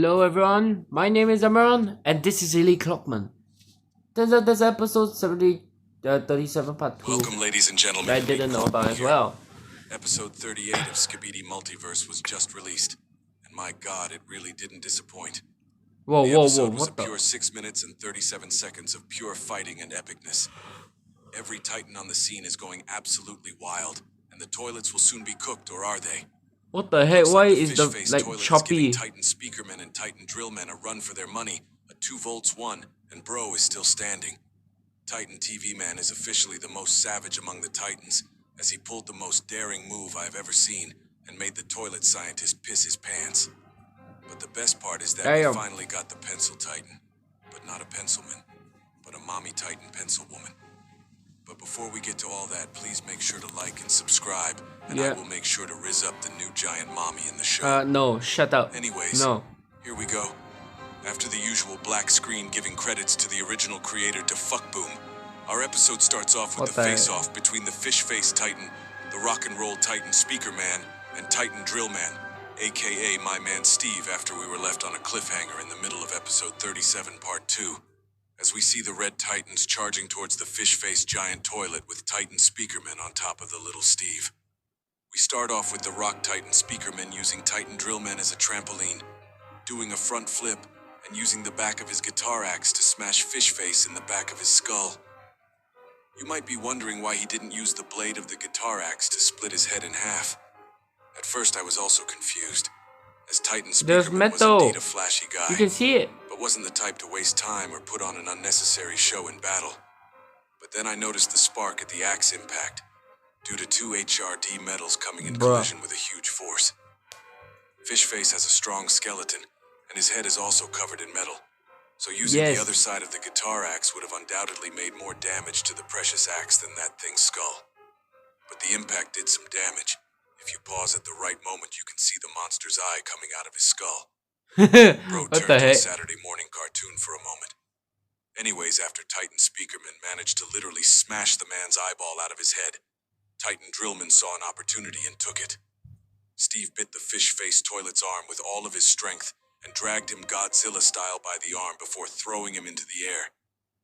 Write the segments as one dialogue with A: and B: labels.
A: Hello everyone, my name is Amaran and this is Elite Clockman. This is episode 37 part 2.
B: Welcome ladies and gentlemen.
A: I didn't know about as well.
B: Episode 38 of Subbredit Multiverse was just released. And my god, it really didn't disappoint.
A: Whoa,
B: the episode was
A: what
B: a
A: the?
B: pure 6 minutes and 37 seconds of pure fighting and epicness. Every Titan on the scene is going absolutely wild, and the toilets will soon be cooked, or are they?
A: What the heck?
B: Looks
A: Why
B: like
A: is the
B: fish-face
A: like
B: toilet
A: choppy?
B: is giving Titan Speakermen and Titan Drillmen a run for their money. A 2 volts 1, and Bro is still standing. Titan TV Man is officially the most savage among the Titans, as he pulled the most daring move I've ever seen and made the toilet scientist piss his pants. But the best part is that we finally got the Pencil Titan. But not a pencilman, but a mommy Titan pencil woman. But before we get to all that, please make sure to like and subscribe, and I will make sure to rizz up the new giant mommy in the show.
A: No, shut up.
B: Anyways,
A: no.
B: Here we go. After the usual black screen giving credits to the original creator to Fuck Boom, our episode starts off with the face-off between the Fish-Face Titan, the Rock and Roll Titan Speaker Man, and Titan Drill Man, aka my man Steve, after we were left on a cliffhanger in the middle of episode 37 part 2. As we see the Red Titans charging towards the fish-face giant toilet with Titan Speakerman on top of the little Steve. We start off with the Rock Titan Speakerman using Titan Drillman as a trampoline, doing a front flip, and using the back of his guitar axe to smash Fish-Face in the back of his skull. You might be wondering why he didn't use the blade of the guitar axe to split his head in half. At first I was also confused, as Titan Speakerman was indeed a flashy guy.
A: You can see it.
B: But wasn't the type to waste time or put on an unnecessary show in battle. But then I noticed the spark at the axe impact, due to 2 HRD metals coming in collision with a huge force. Fishface has a strong skeleton, and his head is also covered in metal, so using the other side of the guitar axe would have undoubtedly made more damage to the precious axe than that thing's skull. But the impact did some damage. If you pause at the right moment, you can see the monster's eye coming out of his skull. Bro turned to a Saturday morning cartoon for a moment. Anyways, after Titan Speakerman managed to literally smash the man's eyeball out of his head, Titan Drillman saw an opportunity and took it. Steve bit the fish-face toilet's arm with all of his strength and dragged him Godzilla style by the arm before throwing him into the air.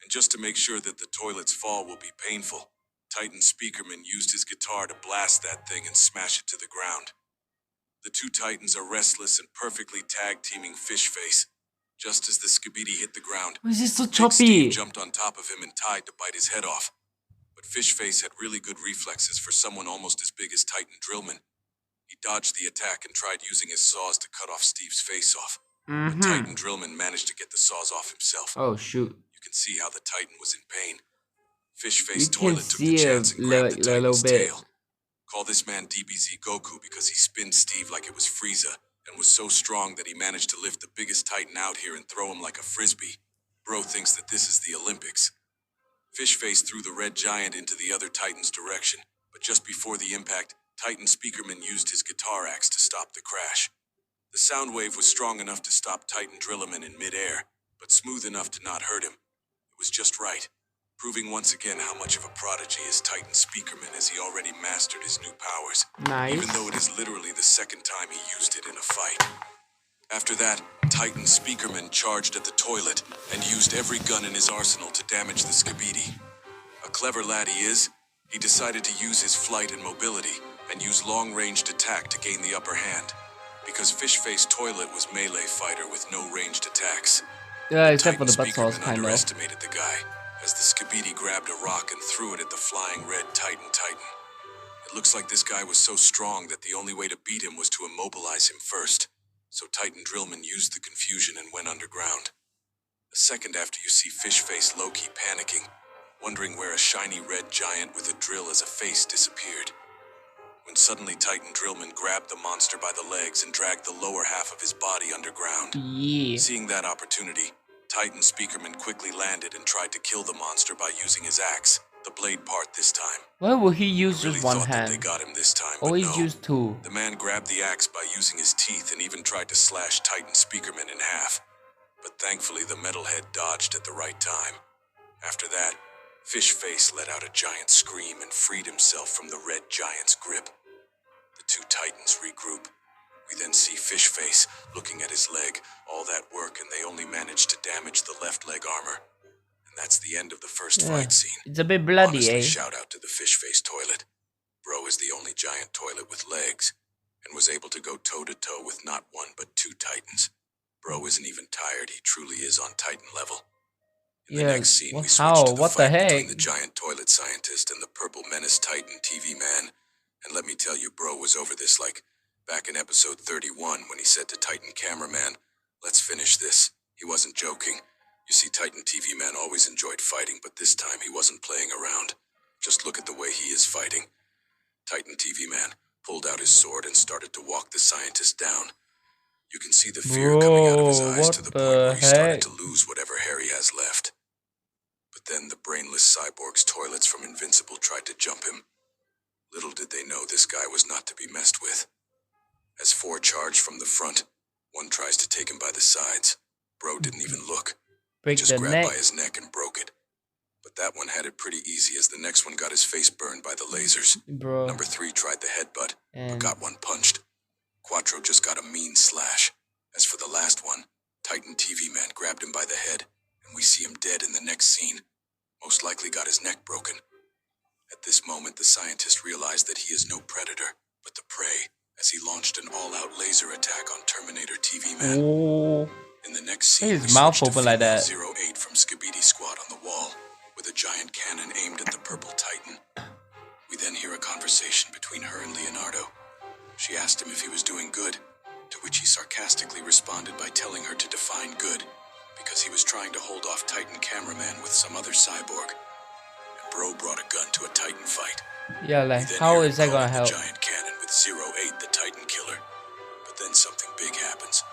B: And just to make sure that the toilet's fall will be painful, Titan Speakerman used his guitar to blast that thing and smash it to the ground. The 2 Titans are restless and perfectly tag-teaming Fish-Face. Just as the Skibidi hit the ground,
A: why is this so
B: Big
A: choppy?
B: Steve jumped on top of him and tried to bite his head off. But Fish-Face had really good reflexes for someone almost as big as Titan Drillman. He dodged the attack and tried using his saws to cut off Steve's face off. But Titan Drillman managed to get the saws off himself.
A: Oh shoot.
B: You can see how the Titan was in pain. Fish-Face Toilet took the chance and grabbed the Titan's tail. Call this man DBZ Goku because he spinned Steve like it was Frieza, and was so strong that he managed to lift the biggest Titan out here and throw him like a frisbee. Bro thinks that this is the Olympics. Fish-Face threw the red giant into the other Titan's direction, but just before the impact, Titan Speakerman used his guitar axe to stop the crash. The sound wave was strong enough to stop Titan Drillman in midair, but smooth enough to not hurt him. It was just right, proving once again how much of a prodigy is Titan Speakerman, as he already mastered his new powers.
A: Nice.
B: Even though it is literally the second time he used it in a fight. After that, Titan Speakerman charged at the toilet and used every gun in his arsenal to damage the Skibidi. A clever lad he is, he decided to use his flight and mobility and use long-ranged attack to gain the upper hand, because Fish-Face Toilet was melee fighter with no ranged attacks.
A: Yeah, except for the butt sauce,
B: Speakerman underestimated the guy, as the Skibidi grabbed a rock and threw it at the flying red Titan. It looks like this guy was so strong that the only way to beat him was to immobilize him first, so Titan Drillman used the confusion and went underground. A second after you see Fish-Face low-key panicking, wondering where a shiny red giant with a drill as a face disappeared. When suddenly Titan Drillman grabbed the monster by the legs and dragged the lower half of his body underground. Seeing that opportunity, Titan Speakerman quickly landed and tried to kill the monster by using his axe, the blade part this time.
A: Why will he use
B: really
A: just one hand?
B: That they got him this time,
A: Always
B: but no.
A: use 2.
B: The man grabbed the axe by using his teeth and even tried to slash Titan Speakerman in half. But thankfully the metalhead dodged at the right time. After that, Fish-Face let out a giant scream and freed himself from the red giant's grip. The 2 Titans regroup, We then see Fishface looking at his leg, all that work, and they only managed to damage the left leg armor. And that's the end of the first fight scene.
A: It's a bit bloody,
B: Honestly,
A: eh?
B: shout out to the Fishface toilet. Bro is the only giant toilet with legs, and was able to go toe-to-toe with not one but two Titans. Bro isn't even tired, he truly is on Titan level. In the next scene, we switch to the fight between the giant toilet scientist and the purple menace Titan TV man. And let me tell you, bro was over this like back in episode 31 when he said to Titan cameraman, "Let's finish this." He wasn't joking. You see, Titan TV man always enjoyed fighting, but this time he wasn't playing around. Just look at the way he is fighting. Titan TV man pulled out his sword and started to walk the scientist down. You can see the fear coming out of his eyes to the point where he started to lose whatever hair he has left. But then the brainless cyborg's toilets from Invincible tried to jump him. Little did they know this guy was not to be messed with. As four charged from the front, one tries to take him by the sides. Bro didn't even look. He just grabbed by his neck and broke it. But that one had it pretty easy as the next one got his face burned by the lasers. Number 3 tried the headbutt, but got one punched. Quattro just got a mean slash. As for the last one, Titan TV man grabbed him by the head, and we see him dead in the next scene. Most likely got his neck broken. At this moment, the scientist realized that he is no predator, but the prey, as he launched an all-out laser attack on Terminator TV man. In the next scene, we switch to female 08 from Subbredit Squad on the wall, with a giant cannon aimed at the purple Titan. We then hear a conversation between her and Leonardo. She asked him if he was doing good, to which he sarcastically responded by telling her to define good, because he was trying to hold off Titan cameraman with some other cyborg. And bro brought a gun to a Titan fight.
A: Yeah, like, how is that gonna help?
B: The giant cannon with 08, the Titan killer. But then something big happens,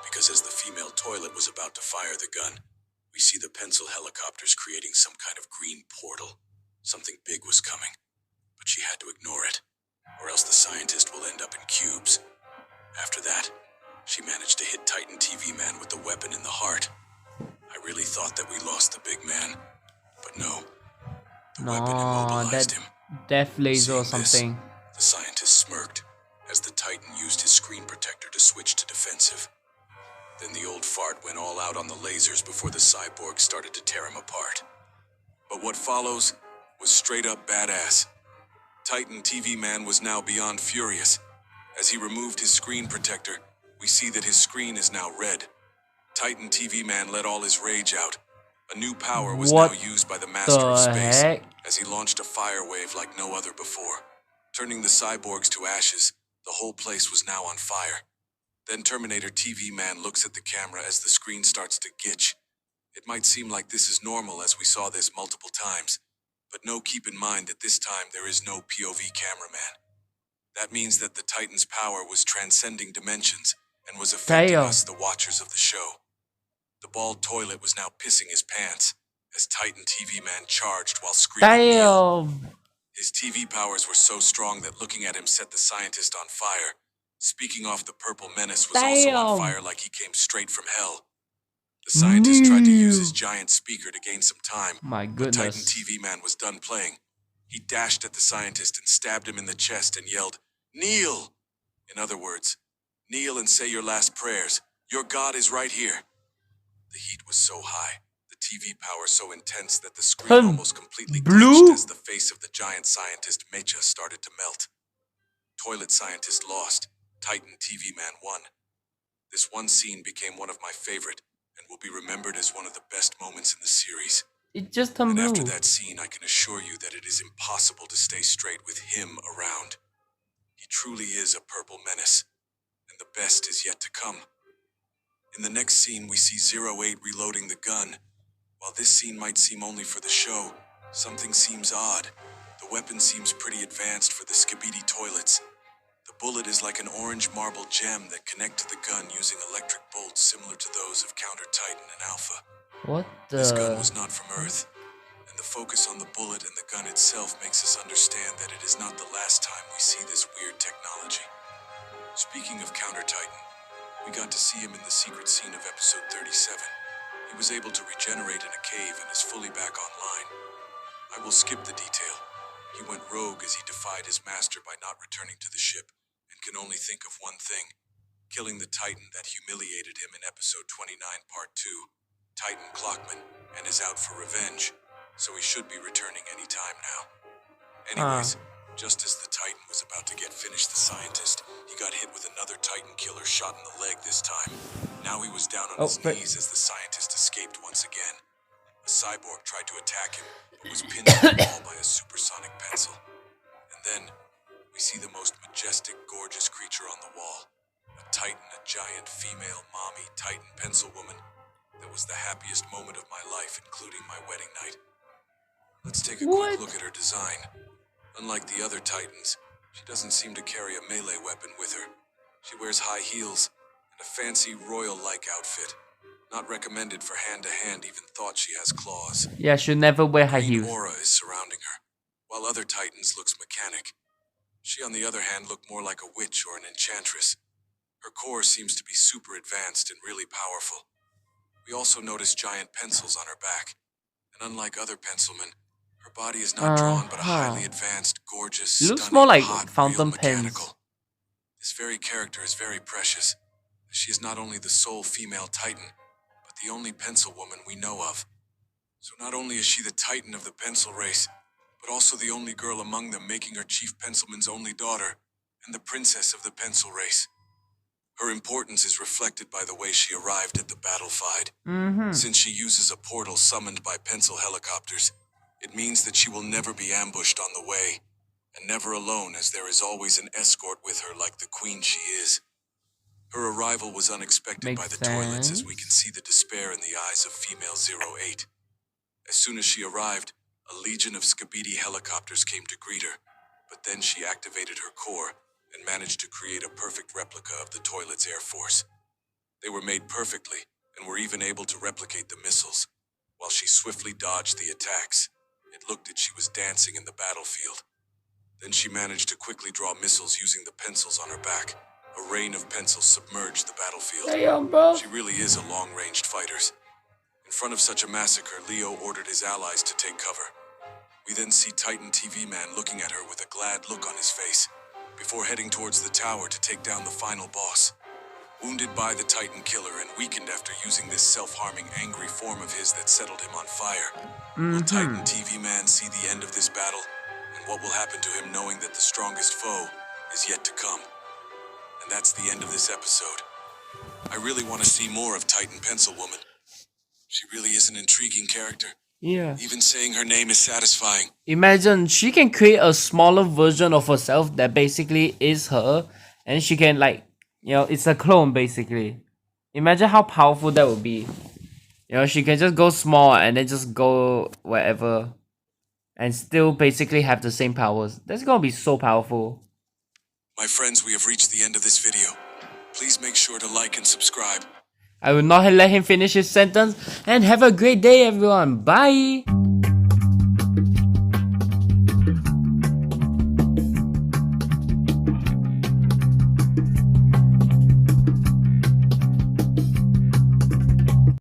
B: because as the female toilet was about to fire the gun, we see the pencil helicopters creating some kind of green portal. Something big was coming, but she had to ignore it, or else the scientist will end up in cubes. After that, she managed to hit Titan TV man with the weapon in the heart. I really thought that we lost the big man, but no. The weapon immobilized him.
A: Death laser or something.
B: The scientist smirked as the Titan used his screen protector to switch to defensive. Then the old fart went all out on the lasers before the cyborg started to tear him apart. But what follows was straight up badass. Titan TV man was now beyond furious. As he removed his screen protector, we see that his screen is now red. Titan TV man let all his rage out. A new power was now used by the Master of Space, as he launched a fire wave like no other before. Turning the cyborgs to ashes, the whole place was now on fire. Then Terminator TV man looks at the camera as the screen starts to glitch. It might seem like this is normal as we saw this multiple times, but keep in mind that this time there is no POV cameraman. That means that the Titan's power was transcending dimensions and was affecting us, the watchers of the show. The bald toilet was now pissing his pants as Titan TV man charged while screaming. His TV powers were so strong that looking at him set the scientist on fire. Speaking off, the purple menace was also on fire like he came straight from hell. The scientist tried to use his giant speaker to gain some time. But Titan TV man was done playing. He dashed at the scientist and stabbed him in the chest and yelled, "Kneel!" In other words, kneel and say your last prayers. Your God is right here. The heat was so high, the TV power so intense that the screen almost completely glitched as the face of the giant scientist Mecha started to melt. Toilet scientist lost. Titan TV man won. This one scene became one of my favorite and will be remembered as one of the best moments in the series.
A: It just turned blue.
B: And after that scene, I can assure you that it is impossible to stay straight with him around. He truly is a purple menace, and the best is yet to come. In the next scene, we see 08 reloading the gun. While this scene might seem only for the show, something seems odd. The weapon seems pretty advanced for the Subbredit toilets. The bullet is like an orange marble gem that connect to the gun using electric bolts similar to those of Counter Titan and Alpha. This gun was not from Earth, and the focus on the bullet and the gun itself makes us understand that it is not the last time we see this weird technology. Speaking of Counter Titan, we got to see him in the secret scene of episode 37. He was able to regenerate in a cave and is fully back online. I will skip the detail. He went rogue as he defied his master by not returning to the ship and can only think of one thing: killing the Titan that humiliated him in episode 29, part 2. Titan Clockman, and is out for revenge, so he should be returning any time now. Anyways, just as the Titan was about to get finished the scientist, he got hit with another Titan killer shot in the leg this time. Now he was down on his knees as the scientist escaped once again. A cyborg tried to attack him, but was pinned to the wall by a supersonic pencil. And then, we see the most majestic, gorgeous creature on the wall. A Titan, a giant female mommy Titan pencil woman. That was the happiest moment of my life, including my wedding night. Let's take a quick look at her design. Unlike the other Titans, she doesn't seem to carry a melee weapon with her. She wears high heels and a fancy royal-like outfit. Not recommended for hand-to-hand, even thought she has claws.
A: Yeah, she'll never wear high
B: Green
A: heels.
B: aura is surrounding her, while other Titans looks mechanic. She, on the other hand, looked more like a witch or an enchantress. Her core seems to be super advanced and really powerful. We also notice giant pencils on her back, and unlike other pencilmen, her body is not drawn but a highly advanced, gorgeous,
A: Looks
B: stunning,
A: more like
B: hot,
A: fountain
B: real mechanical.
A: pens.
B: This very character is very precious. She is not only the sole female Titan, but the only pencil woman we know of. So not only is she the Titan of the pencil race, but also the only girl among them, making her Chief Pencilman's only daughter, and the princess of the pencil race. Her importance is reflected by the way she arrived at the battlefield. Since she uses a portal summoned by pencil helicopters, it means that she will never be ambushed on the way, and never alone, as there is always an escort with her like the queen she is. Her arrival was unexpected by the toilets, as we can see the despair in the eyes of female 08. As soon as she arrived, a legion of Subbredit helicopters came to greet her, but then she activated her core and managed to create a perfect replica of the toilet's air force. They were made perfectly, and were even able to replicate the missiles. While she swiftly dodged the attacks, it looked as she was dancing in the battlefield. Then she managed to quickly draw missiles using the pencils on her back. A rain of pencils submerged the battlefield.
A: Damn, bro.
B: She really is a long-ranged fighter. In front of such a massacre, Leo ordered his allies to take cover. We then see Titan TV Man looking at her with a glad look on his face, before heading towards the tower to take down the final boss. Wounded by the Titan killer and weakened after using this self-harming, angry form of his that settled him on fire, will Titan TV Man see the end of this battle, and what will happen to him knowing that the strongest foe is yet to come? And that's the end of this episode. I really want to see more of Titan Pencil Woman. She really is an intriguing character.
A: Yeah.
B: Even saying her name is satisfying.
A: Imagine she can create a smaller version of herself that basically is her, and she can, like, you know, it's a clone basically. Imagine how powerful that would be. You know, she can just go small and then just go wherever and still basically have the same powers. That's gonna be so powerful.
B: My friends, we have reached the end of this video. Please make sure to like and subscribe.
A: I will not let him finish his sentence, and have a great day everyone. Bye!